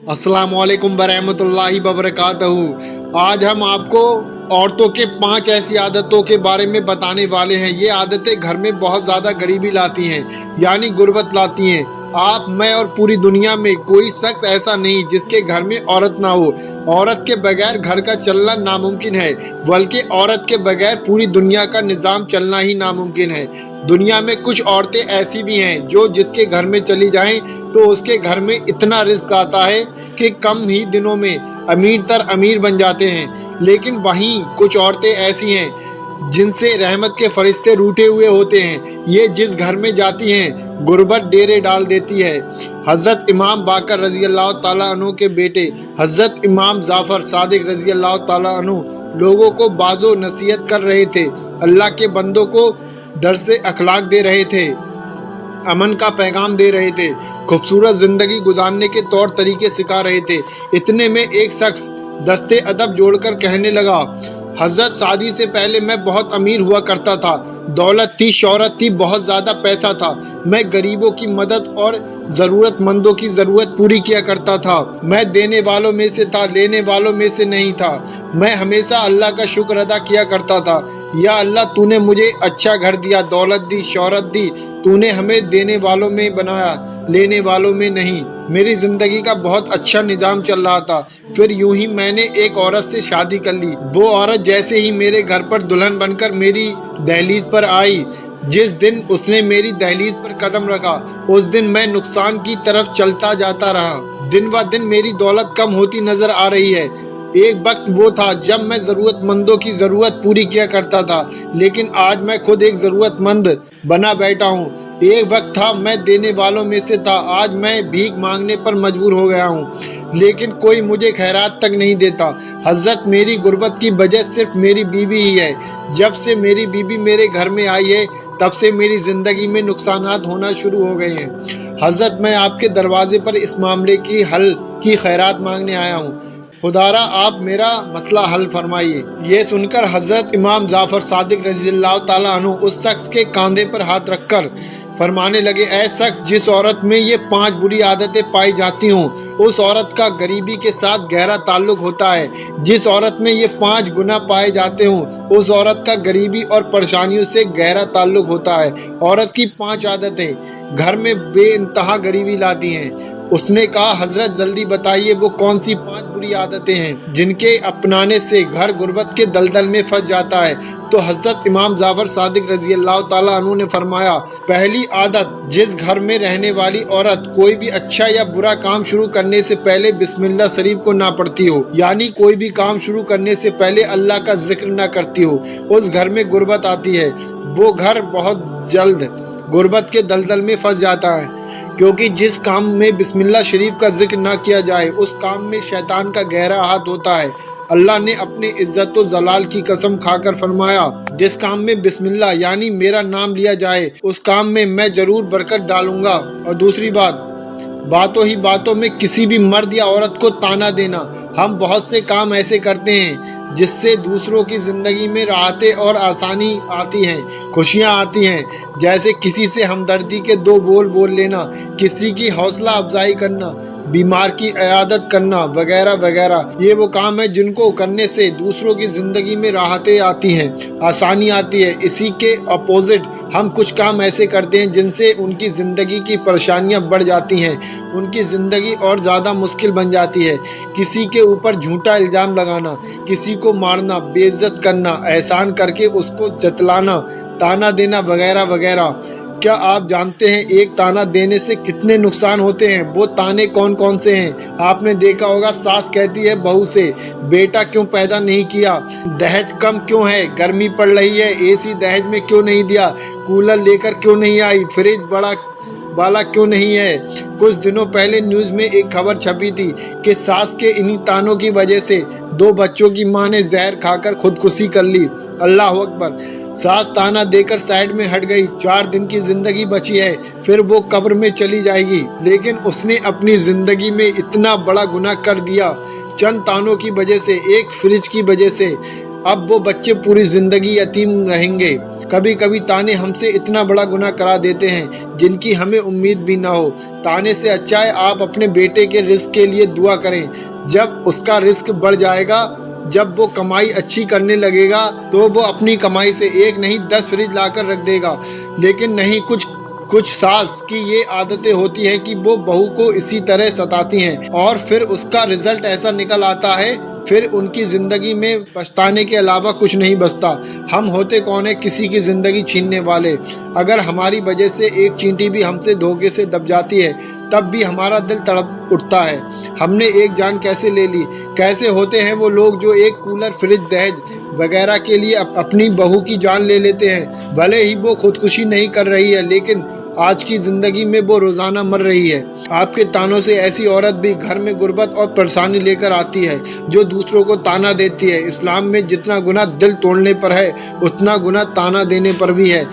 अस्सलाम वालेकुम बरहमतुल्लाहि वबरकातहू। आज हम आपको औरतों के 5 ऐसी आदतों के बारे में बताने वाले हैं। ये आदतें घर में बहुत ज़्यादा गरीबी लाती हैं, यानी गुर्बत लाती हैं। आप, मैं और पूरी दुनिया में कोई शख्स ऐसा नहीं जिसके घर में औरत ना हो। औरत के बगैर घर का चलना नामुमकिन है, बल्कि औरत के बगैर पूरी दुनिया का निज़ाम चलना ही नामुमकिन है। दुनिया में कुछ औरतें ऐसी भी हैं जो जिसके घर में चली जाएं तो उसके घर में इतना रिस्क आता है कि कम ही दिनों में अमीर तर अमीर बन जाते हैं। लेकिन वहीं कुछ औरतें ऐसी हैं जिनसे रहमत के फरिश्ते रूठे हुए होते हैं। ये जिस घर में जाती हैं गुर्बत डेरे डाल देती है। हज़रत इमाम बाकर रज़ी अल्लाह ताला अन्हु के बेटे हज़रत इमाम जाफ़र सादिक रज़ी अल्लाह ताला अन्हु लोगों को बाज़ो नसीहत कर रहे थे, अल्लाह के बंदों को दर्स अखलाक दे रहे थे, अमन का पैगाम दे रहे थे, खूबसूरत ज़िंदगी गुजारने के तौर तरीके सिखा रहे थे। इतने में एक शख्स दस्ते अदब जोड़कर कहने लगा, हज़रत शादी से पहले मैं बहुत अमीर हुआ करता था, दौलत थी, शोहरत थी, बहुत ज़्यादा पैसा था। मैं गरीबों की मदद और ज़रूरतमंदों की ज़रूरत पूरी किया करता था। मैं देने वालों में से था, लेने वालों में से नहीं था। मैं हमेशा अल्लाह का शुक्र अदा किया करता था, या अल्लाह तूने मुझे अच्छा घर दिया, दौलत दी, शोहरत दी, तूने हमें देने वालों में बनाया, लेने वालों में नहीं। मेरी ज़िंदगी का बहुत अच्छा निज़ाम चल रहा था। फिर यूं ही मैंने एक औरत से शादी कर ली। वो औरत जैसे ही मेरे घर पर दुल्हन बनकर मेरी दहलीज पर आई, जिस दिन उसने मेरी दहलीज पर कदम रखा, उस दिन मैं नुकसान की तरफ चलता जाता रहा। दिन व दिन मेरी दौलत कम होती नज़र आ रही है। एक वक्त वो था जब मैं ज़रूरतमंदों की ज़रूरत पूरी किया करता था, लेकिन आज मैं खुद एक ज़रूरतमंद बना बैठा हूँ। एक वक्त था मैं देने वालों में से था, आज मैं भीख मांगने पर मजबूर हो गया हूँ, लेकिन कोई मुझे खैरात तक नहीं देता। हज़रत मेरी गुर्बत की वजह सिर्फ मेरी बीवी ही है। जब से मेरी बीवी मेरे घर में आई है, तब से मेरी ज़िंदगी में नुकसानात होना शुरू हो गए हैं। हज़रत मैं आपके दरवाजे पर इस मामले की हल की खैरात मांगने आया हूँ। खुदारा आप मेरा मसला हल फरमाइए। ये सुनकर हज़रत इमाम जाफ़र सादिक रज़ी अल्लाह ताला अन्हु उस शख्स के कंधे पर हाथ रखकर फरमाने लगे, ऐ शख्स, जिस औरत में ये 5 बुरी आदतें पाई जाती हों, उस औरत का गरीबी के साथ गहरा ताल्लुक होता है। जिस औरत में ये 5 गुनाह पाए जाते हों, उस औरत का गरीबी और परेशानियों से गहरा ताल्लुक होता है। औरत की 5 आदतें घर में बेइंतहा गरीबी लाती हैं। उसने कहा, हजरत जल्दी बताइए वो कौन सी 5 बुरी आदतें हैं जिनके अपनाने से घर गुर्बत के दलदल में फंस जाता है। तो हजरत इमाम जाफ़र सादिक रज़ी अल्लाह ताला अन्हु ने फरमाया, पहली आदत, जिस घर में रहने वाली औरत कोई भी अच्छा या बुरा काम शुरू करने से पहले बिस्मिल्लाह शरीफ को ना पढ़ती हो, यानी कोई भी काम शुरू करने से पहले अल्लाह का जिक्र ना करती हो, उस घर में गुर्बत आती है। वो घर बहुत जल्द गुर्बत के दलदल में फंस जाता है, क्योंकि जिस काम में बिस्मिल्लाह शरीफ का जिक्र ना किया जाए, उस काम में शैतान का गहरा हाथ होता है। अल्लाह ने अपने इज्जत व जलाल की कसम खाकर फरमाया, जिस काम में बिस्मिल्लाह यानी मेरा नाम लिया जाए, उस काम में मैं जरूर बरकत डालूंगा। और दूसरी बात, बातों ही बातों में किसी भी मर्द या औरत को ताना देना। हम बहुत से काम ऐसे करते हैं जिससे दूसरों की ज़िंदगी में राहतें और आसानी आती हैं, खुशियाँ आती हैं, जैसे किसी से हमदर्दी के 2 बोल बोल लेना, किसी की हौसला अफजाई करना, बीमार की इयादत करना, वगैरह वगैरह। ये वो काम है जिनको करने से दूसरों की ज़िंदगी में राहतें आती हैं, आसानी आती है। इसी के अपोजिट हम कुछ काम ऐसे करते हैं जिनसे उनकी ज़िंदगी की परेशानियां बढ़ जाती हैं, उनकी ज़िंदगी और ज़्यादा मुश्किल बन जाती है। किसी के ऊपर झूठा इल्ज़ाम लगाना, किसी को मारना, बेइज्जत करना, एहसान करके उसको जतलाना, ताना देना, वगैरह वगैरह। क्या आप जानते हैं एक ताना देने से कितने नुकसान होते हैं? वो ताने कौन कौन से हैं? आपने देखा होगा, सास कहती है बहू से, बेटा क्यों पैदा नहीं किया, दहेज कम क्यों है, गर्मी पड़ रही है, एसी दहेज में क्यों नहीं दिया, कूलर लेकर क्यों नहीं आई, फ्रिज बड़ा वाला क्यों नहीं है। कुछ दिनों पहले न्यूज़ में एक खबर छपी थी कि सास के इन्हीं तानों की वजह से 2 बच्चों की मां ने जहर खाकर खुदकुशी कर ली। अल्लाह अकबर। सास ताना देकर साइड में हट गई। 4 दिन की जिंदगी बची है, फिर वो कब्र में चली जाएगी, लेकिन उसने अपनी जिंदगी में इतना बड़ा गुनाह कर दिया चंद तानों की वजह से, एक फ्रिज की वजह से। अब वो बच्चे पूरी जिंदगी यतीम रहेंगे। कभी कभी ताने हमसे इतना बड़ा गुनाह करा देते हैं जिनकी हमें उम्मीद भी ना हो। ताने से अच्छा है आप अपने बेटे के रिस्क के लिए दुआ करें। जब उसका रिस्क बढ़ जाएगा, जब वो कमाई अच्छी करने लगेगा, तो वो अपनी कमाई से 1 नहीं 10 फ्रिज लाकर रख देगा। लेकिन नहीं, कुछ सास की ये आदतें होती हैं कि वो बहू को इसी तरह सताती हैं और फिर उसका रिजल्ट ऐसा निकल आता है, फिर उनकी जिंदगी में पछताने के अलावा कुछ नहीं बचता। हम होते कौन है किसी की जिंदगी छीनने वाले। अगर हमारी वजह से एक चींटी भी हमसे धोखे से दब जाती है तब भी हमारा दिल तड़प उठता है। हमने एक जान कैसे ले ली। कैसे होते हैं वो लोग जो एक कूलर, फ्रिज, दहेज वगैरह के लिए अपनी बहू की जान ले लेते हैं। भले ही वो खुदकुशी नहीं कर रही है, लेकिन आज की जिंदगी में वो रोजाना मर रही है। आपके तानों से ऐसी औरत भी घर में गुर्बत और परेशानी लेकर आती है जो दूसरों को ताना देती है। इस्लाम में जितना गुनाह दिल तोड़ने पर है उतना गुनाह ताना देने पर भी है।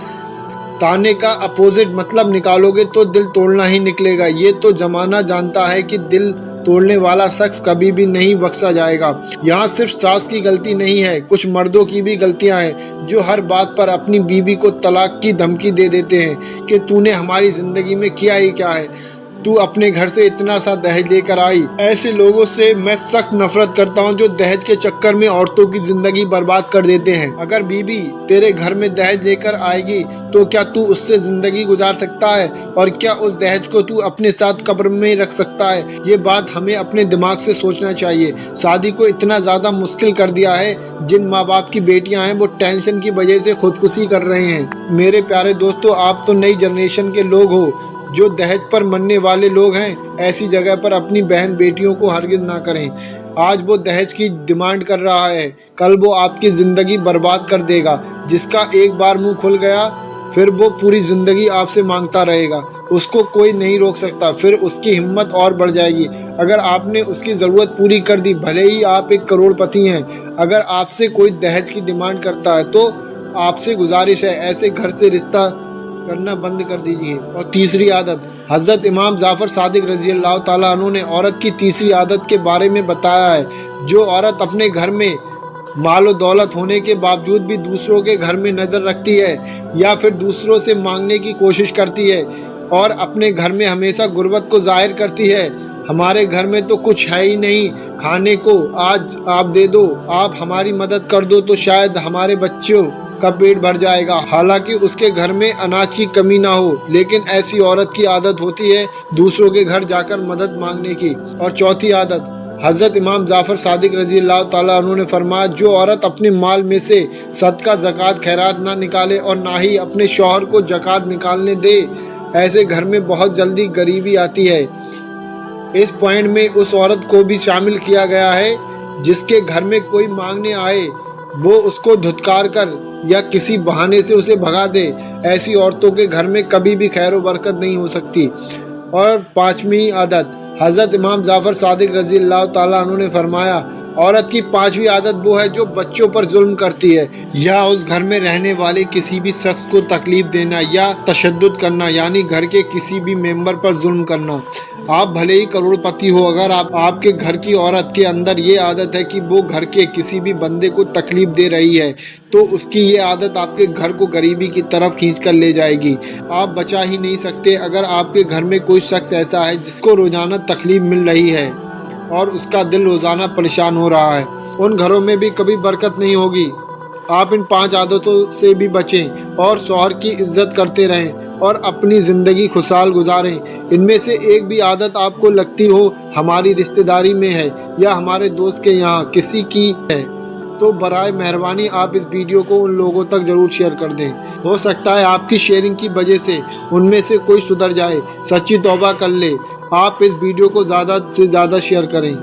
ताने का अपोजिट मतलब निकालोगे तो दिल तोड़ना ही निकलेगा। ये तो जमाना जानता है कि दिल तोड़ने वाला शख्स कभी भी नहीं बख्शा जाएगा। यहाँ सिर्फ सास की गलती नहीं है, कुछ मर्दों की भी गलतियाँ हैं जो हर बात पर अपनी बीवी को तलाक की धमकी दे देते हैं कि तूने हमारी जिंदगी में किया ही क्या है, तू अपने घर से इतना सा दहेज लेकर आई। ऐसे लोगों से मैं सख्त नफरत करता हूँ जो दहेज के चक्कर में औरतों की जिंदगी बर्बाद कर देते हैं। अगर बीवी तेरे घर में दहेज लेकर आएगी तो क्या तू उससे जिंदगी गुजार सकता है, और क्या उस दहेज को तू अपने साथ कब्र में रख सकता है? ये बात हमें अपने दिमाग से सोचना चाहिए। शादी को इतना ज़्यादा मुश्किल कर दिया है, जिन माँ बाप की बेटियां हैं वो टेंशन की वजह से खुदकुशी कर रहे हैं। मेरे प्यारे दोस्तों, आप तो नई जनरेशन के लोग हो जो दहेज पर मरने वाले लोग हैं। ऐसी जगह पर अपनी बहन बेटियों को हरगिज ना करें। आज वो दहेज की डिमांड कर रहा है, कल वो आपकी ज़िंदगी बर्बाद कर देगा। जिसका एक बार मुंह खुल गया फिर वो पूरी ज़िंदगी आपसे मांगता रहेगा। उसको कोई नहीं रोक सकता, फिर उसकी हिम्मत और बढ़ जाएगी। अगर आपने उसकी ज़रूरत पूरी कर दी, भले ही आप एक करोड़पति हैं, अगर आपसे कोई दहेज की डिमांड करता है तो आपसे गुजारिश है ऐसे घर से रिश्ता करना बंद कर दीजिए। और तीसरी आदत, हज़रत इमाम जाफ़र सादिक रज़ी अल्लाह ताला अन्हु ने औरत की तीसरी आदत के बारे में बताया है। जो औरत अपने घर में माल और दौलत होने के बावजूद भी दूसरों के घर में नज़र रखती है या फिर दूसरों से मांगने की कोशिश करती है और अपने घर में हमेशा गुर्बत को जाहिर करती है, हमारे घर में तो कुछ है ही नहीं खाने को, आज आप दे दो, आप हमारी मदद कर दो तो शायद हमारे बच्चों का पेट भर जाएगा, हालांकि उसके घर में अनाज की कमी ना हो। लेकिन ऐसी औरत की आदत होती है दूसरों के घर जाकर मदद मांगने की। और चौथी आदत, हज़रत इमाम जाफ़र सादिक रज़ी अल्लाह ताला अन्हु ने फरमाया, जो औरत अपने माल में से सदका, ज़कात, खैरात ना निकाले और ना ही अपने शौहर को ज़कात निकालने दे, ऐसे घर में बहुत जल्दी गरीबी आती है। इस पॉइंट में उस औरत को भी शामिल किया गया है जिसके घर में कोई मांगने आए वो उसको धुतकार कर या किसी बहाने से उसे भगा दे। ऐसी औरतों के घर में कभी भी खैर व बरकत नहीं हो सकती। और पांचवी आदत, हज़रत इमाम जाफ़र सादिक रज़ी अल्लाह ताला अन्हु ने फरमाया, औरत की पांचवी आदत वो है जो बच्चों पर जुल्म करती है या उस घर में रहने वाले किसी भी शख्स को तकलीफ देना या तशद्दुद करना, यानी घर के किसी भी मेंबर पर जुल्म करना। आप भले ही करोड़पति हो, अगर आपके घर की औरत के अंदर ये आदत है कि वो घर के किसी भी बंदे को तकलीफ दे रही है तो उसकी ये आदत आपके घर को गरीबी की तरफ खींच कर ले जाएगी। आप बचा ही नहीं सकते अगर आपके घर में कोई शख्स ऐसा है जिसको रोज़ाना तकलीफ मिल रही है और उसका दिल रोज़ाना परेशान हो रहा है। उन घरों में भी कभी बरकत नहीं होगी। आप इन 5 आदतों से भी बचें और शौहर की इज्जत करते रहें और अपनी ज़िंदगी खुशहाल गुजारें। इनमें से एक भी आदत आपको लगती हो हमारी रिश्तेदारी में है या हमारे दोस्त के यहाँ किसी की है तो बराए मेहरबानी आप इस वीडियो को उन लोगों तक ज़रूर शेयर कर दें। हो सकता है आपकी शेयरिंग की वजह से उनमें से कोई सुधर जाए, सच्ची तौबा कर ले। आप इस वीडियो को ज़्यादा से ज़्यादा शेयर करें।